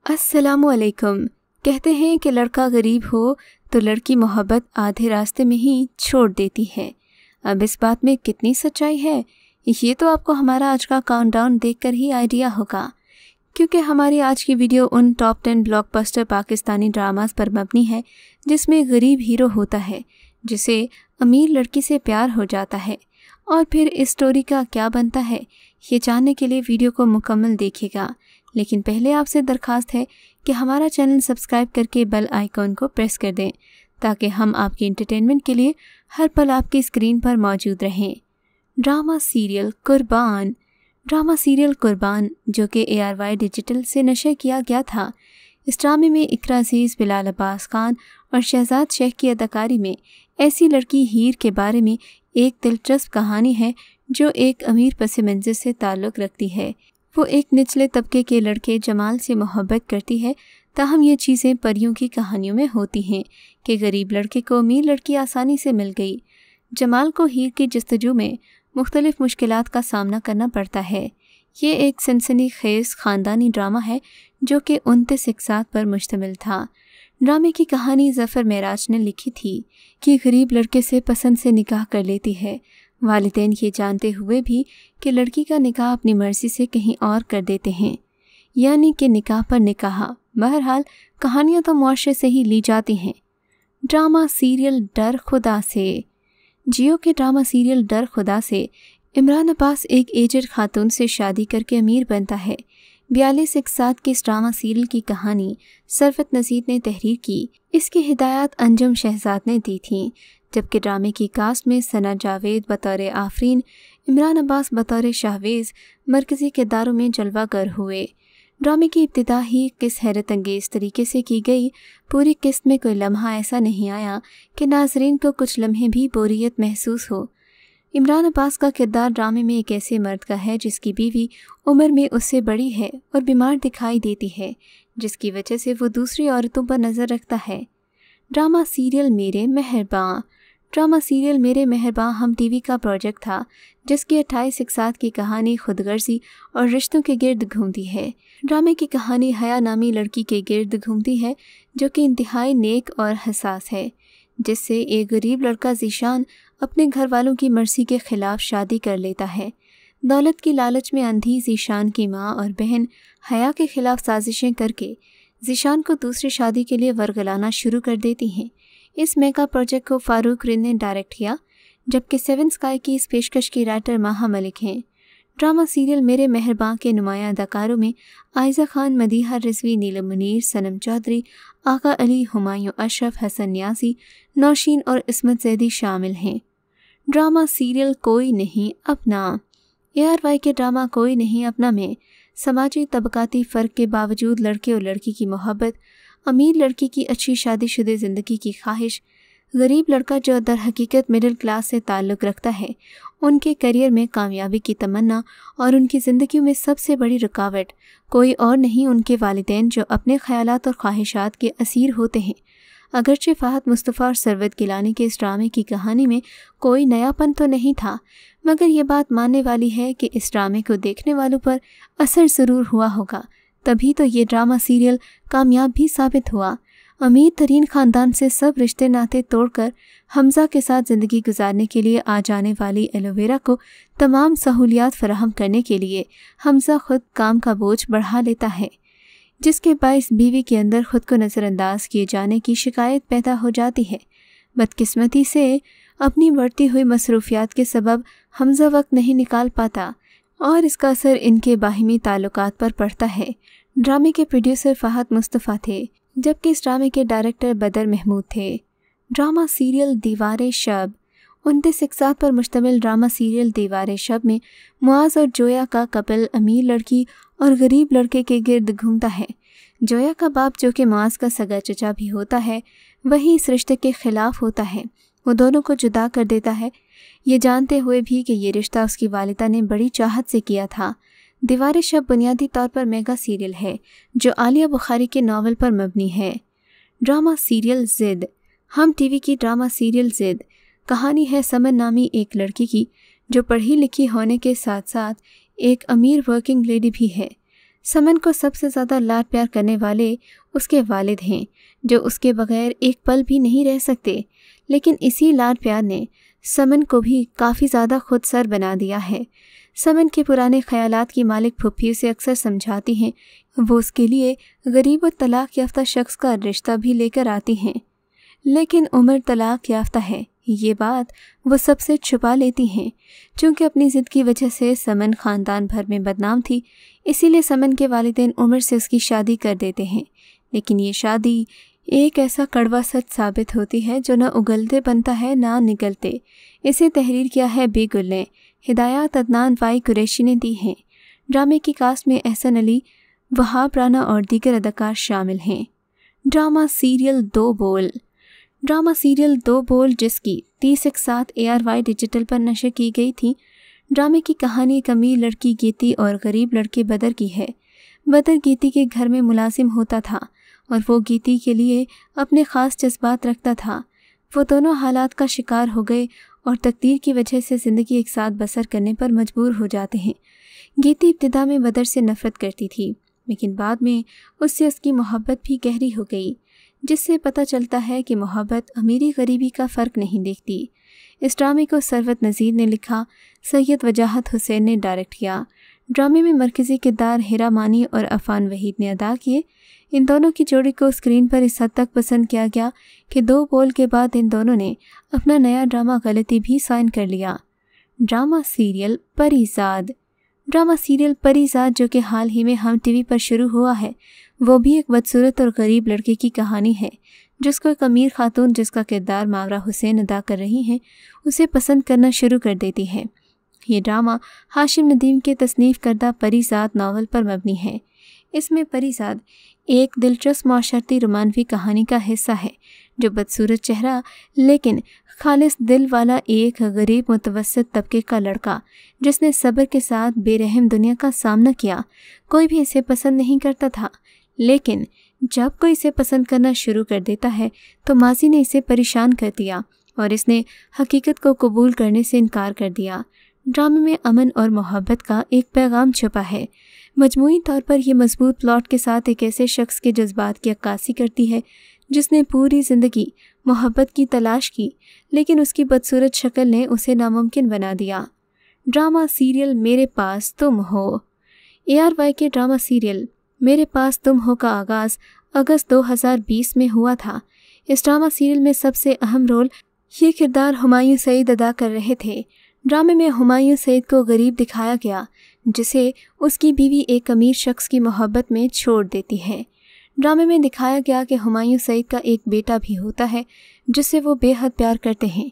अस्सलामुअलैकुम। कहते हैं कि लड़का गरीब हो तो लड़की मोहब्बत आधे रास्ते में ही छोड़ देती है। अब इस बात में कितनी सच्चाई है, ये तो आपको हमारा आज का काउंटडाउन देखकर ही आइडिया होगा, क्योंकि हमारी आज की वीडियो उन टॉप 10 ब्लॉकबस्टर पाकिस्तानी ड्रामास पर मबनी है जिसमें गरीब हीरो होता है जिसे अमीर लड़की से प्यार हो जाता है, और फिर इस स्टोरी का क्या बनता है ये जानने के लिए वीडियो को मुकम्मल देखिएगा। लेकिन पहले आपसे दरख्वास्त है कि हमारा चैनल सब्सक्राइब करके बेल आइकॉन को प्रेस कर दें ताकि हम आपके एंटरटेनमेंट के लिए हर पल आपकी स्क्रीन पर मौजूद रहें। ड्रामा सीरियल कुर्बान जो कि ARY डिजिटल से नशर किया गया था। इस ड्रामे में इकरा अजीज़, बिलाल अब्बास खान और शहजाद शेख की अदाकारी में ऐसी लड़की हीर के बारे में एक दिलचस्प कहानी है जो एक अमीर पस मंज़र से ताल्लुक़ रखती है। वो एक निचले तबके के लड़के जमाल से मोहब्बत करती है, ताहम ये चीज़ें परियों की कहानियों में होती हैं कि गरीब लड़के को अमीर लड़की आसानी से मिल गई। जमाल को हीर की जस्तजू में मुख्तलिफ मुश्किलात का सामना करना पड़ता है। ये एक सनसनीखेज़ ख़ानदानी ड्रामा है जो कि 29 इक़सात पर मुश्तमिल था। ड्रामे की कहानी ज़फ़र मेराज ने लिखी थी कि गरीब लड़के से पसंद से निकाह कर लेती है, वालिदैन ये जानते हुए भी कि लड़की का निकाह अपनी मर्ज़ी से कहीं और कर देते हैं, यानी कि निकाह पर निकाह। बहरहाल कहानियाँ तो मुआशरे से ही ली जाती हैं। ड्रामा सीरियल डर खुदा से। जियो के ड्रामा सीरियल डर खुदा से इमरान अब्बास एक एजड खातून से शादी करके अमीर बनता है। 42 इक़सात के इस ड्रामा सीरियल की कहानी सरफत नज़ीर ने तहरीर की। इसकी हिदायत अंजुम शहजाद ने दी थी, जबकि ड्रामे की कास्ट में सना जावेद बतौर आफरीन, इमरान अब्बास बतौर शाहवेज़ मरकज़ी किरदारों में जलवागर हुए। ड्रामे की इब्तिदा ही किस हैरत अंगेज़ तरीके से की गई। पूरी किस्त में कोई लम्हा ऐसा नहीं आया कि नाज़रीन को कुछ लम्हे भी बोरियत महसूस हो। इमरान अब्बास का किरदार ड्रामे में एक ऐसे मर्द का है जिसकी बीवी उम्र में उससे बड़ी है और बीमार दिखाई देती है, जिसकी वजह से वो दूसरी औरतों पर नज़र रखता है। ड्रामा सीरियल मेरे मेहरबां हम टीवी का प्रोजेक्ट था जिसकी 28 इक़सात की कहानी खुदगर्जी और रिश्तों के गिर्द घूमती है। ड्रामे की कहानी हया नामी लड़की के गिर्द घूमती है जो कि इंतहाई नेक और हसास है, जिससे एक गरीब लड़का ज़ीशान अपने घर वालों की मर्ज़ी के ख़िलाफ़ शादी कर लेता है। दौलत की लालच में अंधी ज़ीशान की माँ और बहन हया के ख़िलाफ़ साजिशें करके ज़ीशान को दूसरी शादी के लिए वरगलाना शुरू कर देती हैं। इस मेगा प्रोजेक्ट को फ़ारूक रिन ने डायरेक्ट किया, जबकि 7 स्काई की इस पेशकश की राइटर माहा मलिक हैं। ड्रामा सीरियल मेरे मेहरबां के नुमायाँ अदाकारों में आयज़ा खान, मदीहा रिजवी, नीलम मुनीर, सनम चौधरी, आका अली, हुमायूं अशरफ, हसन न्याज़ी, नौशीन और इस्मत ज़ैदी शामिल हैं। ड्रामा सीरियल कोई नहीं अपना। ARY के ड्रामा कोई नहीं अपना में समाजी तबकाती फ़र्क के बावजूद लड़के और लड़की की मोहब्बत, अमीर लड़की की अच्छी शादीशुदा ज़िंदगी की ख्वाहिश, गरीब लड़का जो दर हकीकत मिडिल क्लास से ताल्लुक़ रखता है, उनके करियर में कामयाबी की तमन्ना और उनकी ज़िंदगी में सबसे बड़ी रुकावट कोई और नहीं उनके वालिदैन जो अपने ख़यालात और ख्वाहिशात के असीर होते हैं। अगरचे फ़हद मुस्तफ़ा और सरवत गिलानी के इस ड्रामे की कहानी में कोई नयापन तो नहीं था, मगर ये बात मानने वाली है कि इस ड्रामे को देखने वालों पर असर ज़रूर हुआ होगा, तभी तो ये ड्रामा सीरियल कामयाब भी साबित हुआ। अमीर तरीन ख़ानदान से सब रिश्ते नाते तोड़कर हमज़ा के साथ ज़िंदगी गुजारने के लिए आ जाने वाली एलोवेरा को तमाम सहूलियात फराहम करने के लिए हमज़ा खुद काम का बोझ बढ़ा लेता है, जिसके बाइस बीवी के अंदर खुद को नज़रअंदाज किए जाने की शिकायत पैदा हो जाती है। बदकिस्मती से अपनी बढ़ती हुई मसरूफियात के सबब हमज़ा वक्त नहीं निकाल पाता और इसका असर इनके बाहिमी ताल्लुकात पर पड़ता है। ड्रामे के प्रोड्यूसर फ़हद मुस्तफ़ा थे, जबकि इस ड्रामे के डायरेक्टर बदर महमूद थे। ड्रामा सीरियल दीवारे शब। 29 इक़सात पर मुश्तमिल ड्रामा सीरियल दीवारे शब में मुआज़ और जोया का कपल अमीर लड़की और गरीब लड़के के गिर्द घूमता है। जोया का बाप, जो कि मुआज़ का सगा चचा भी होता है, वही इस रिश्ते के ख़िलाफ़ होता है। वो दोनों को जुदा कर देता है, ये जानते हुए भी कि ये रिश्ता उसकी वालिदा ने बड़ी चाहत से किया था। दीवारे शब बुनियादी तौर पर मेगा सीरियल है जो आलिया बुखारी के नावल पर मबनी है। ड्रामा सीरियल ज़िद। हम टीवी की ड्रामा सीरियल ज़िद कहानी है समन नामी एक लड़की की जो पढ़ी लिखी होने के साथ साथ एक अमीर वर्किंग लेडी भी है। समन को सबसे ज़्यादा लाड प्यार करने वाले उसके वालिद हैं, जो उसके बगैर एक पल भी नहीं रह सकते। लेकिन इसी लाड प्यार ने समन को भी काफ़ी ज़्यादा खुदसर बना दिया है। समन के पुराने ख्यालात की मालिक फुप्पी उसे अक्सर समझाती हैं, वो उसके लिए गरीब और तलाक याफ्ता शख्स का रिश्ता भी लेकर आती हैं। लेकिन उमर तलाक याफ्ता है, ये बात वो सबसे छुपा लेती हैं। चूँकि अपनी ज़िद की वजह से समन ख़ानदान भर में बदनाम थी, इसीलिए समन के वालिदैन उमर से उसकी शादी कर देते हैं। लेकिन ये शादी एक ऐसा कड़वा सच साबित होती है जो ना उगलते बनता है ना निगलते। इसे तहरीर किया है बेगुल ने, हिदायत अदनान वाई कुरैशी ने दी हैं। ड्रामे की कास्ट में एहसन अली, वहाब राना और दीगर अदाकार शामिल हैं। ड्रामा सीरियल दो बोल। ड्रामा सीरियल दो बोल, जिसकी 30/7 ARY डिजिटल पर नशर की गई थी। ड्रामे की कहानी एक अमीर लड़की गीती और गरीब लड़के बदर की है। बदर गीती के घर में मुलाजिम होता था और वो गीती के लिए अपने ख़ास जज्बात रखता था। वो दोनों हालात का शिकार हो गए और तकदीर की वजह से ज़िंदगी एक साथ बसर करने पर मजबूर हो जाते हैं। गीती इब्तिदा में बदर से नफ़रत करती थी, लेकिन बाद में उससे उसकी मोहब्बत भी गहरी हो गई, जिससे पता चलता है कि मोहब्बत अमीरी गरीबी का फ़र्क नहीं देखती। इस ड्रामे को सरवत नज़ीर ने लिखा, सैयद वजाहत हुसैन ने डायरेक्ट किया। ड्रामे में मरकज़ी किरदार हिरा मानी और अफ़ान वहीद ने अदा किए। इन दोनों की जोड़ी को स्क्रीन पर इस हद तक पसंद किया गया कि दो बोल के बाद इन दोनों ने अपना नया ड्रामा गलती भी साइन कर लिया। Drama serial Parizad. Drama serial Parizad, जो कि हाल ही में हम टीवी पर शुरू हुआ है, वो भी एक बदसूरत और गरीब लड़के की कहानी है, जिसको एक अमीर खातून, जिसका किरदार मावरा हुसैन अदा कर रही हैं, उसे पसंद करना शुरू कर देती है। ये ड्रामा हाशिम नदीम के तसनीफ़ करदा परीज़ाद नावल पर मबनी है। इसमें परीज़ाद एक दिलचस्प माशरती रोमानवी कहानी का हिस्सा है, जो बदसूरत चेहरा लेकिन खालिस दिल वाला एक गरीब मुतवस्सित तबके का लड़का, जिसने सब्र के साथ बेरहम दुनिया का सामना किया। कोई भी इसे पसंद नहीं करता था, लेकिन जब कोई इसे पसंद करना शुरू कर देता है तो माजी ने इसे परेशान कर दिया और इसने हकीकत को कबूल करने से इनकार कर दिया। ड्रामे में अमन और मोहब्बत का एक पैगाम छुपा है। मजमूई तौर पर यह मजबूत प्लॉट के साथ एक ऐसे शख्स के जज्बात की अक्कासी करती है जिसने पूरी ज़िंदगी मोहब्बत की तलाश की, लेकिन उसकी बदसूरत शक्ल ने उसे नामुमकिन बना दिया। ड्रामा सीरियल मेरे पास तुम हो। ARY के ड्रामा सीरियल मेरे पास तुम हो का आगाज़ अगस्त 2020 में हुआ था। इस ड्रामा सीरियल में सबसे अहम रोल ये किरदार हुमायूं सईद अदा कर रहे थे। ड्रामे में हुमायूं सईद को गरीब दिखाया गया, जिसे उसकी बीवी एक अमीर शख्स की मोहब्बत में छोड़ देती है। ड्रामे में दिखाया गया कि हुमायूं सईद का एक बेटा भी होता है, जिससे वो बेहद प्यार करते हैं।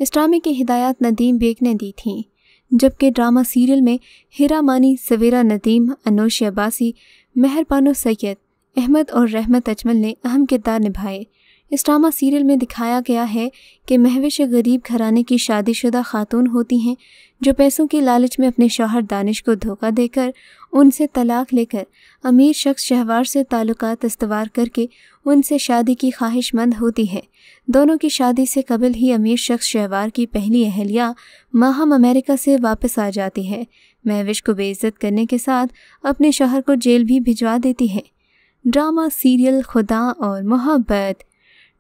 इस ड्रामे की हिदायत नदीम बेग ने दी थी, जबकि ड्रामा सीरियल में हिरा मानी, सवेरा नदीम, अनोश अब्बासी, मेहरबानो सैयद, अहमद और रहमत अजमल ने अहम किरदार निभाए। इस ड्रामा सीरियल में दिखाया गया है कि महविश गरीब घराने की शादीशुदा खातून होती हैं, जो पैसों की लालच में अपने शौहर दानिश को धोखा देकर उनसे तलाक लेकर अमीर शख्स शहवार से ताल्लुकात इस्तवार करके उनसे शादी की ख्वाहिशमंद होती है। दोनों की शादी से कबल ही अमीर शख्स शहवार की पहली अहलिया माहम अमेरिका से वापस आ जाती है। महविश को बेइज्जत करने के साथ अपने शौहर को जेल भी भिजवा देती है। ड्रामा सीरियल खुदा और मोहब्बत।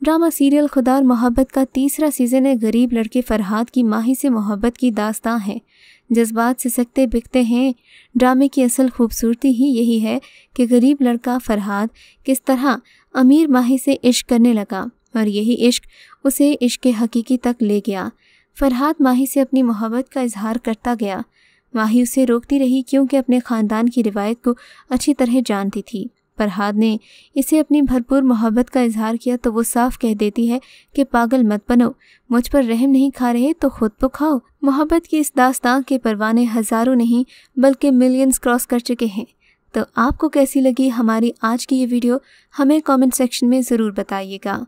ड्रामा सीरियल खुदा और मोहब्बत का तीसरा सीज़न एक गरीब लड़के फरहाद की माही से मोहब्बत की दास्तां है। जज्बात से सकते बिकते हैं। ड्रामे की असल खूबसूरती ही यही है कि गरीब लड़का फरहाद किस तरह अमीर माही से इश्क करने लगा और यही इश्क उसे इश्क हकीकी तक ले गया। फरहाद माही से अपनी मोहब्बत का इजहार करता गया। माही उसे रोकती रही, क्योंकि अपने ख़ानदान की रिवायत को अच्छी तरह जानती थी। फरहाद ने इसे अपनी भरपूर मोहब्बत का इजहार किया तो वो साफ कह देती है कि पागल मत बनो, मुझ पर रहम नहीं खा रहे तो खुद तो खाओ। मोहब्बत की इस दास्तां के परवाने हज़ारों नहीं बल्कि मिलियंस क्रॉस कर चुके हैं। तो आपको कैसी लगी हमारी आज की ये वीडियो, हमें कमेंट सेक्शन में ज़रूर बताइएगा।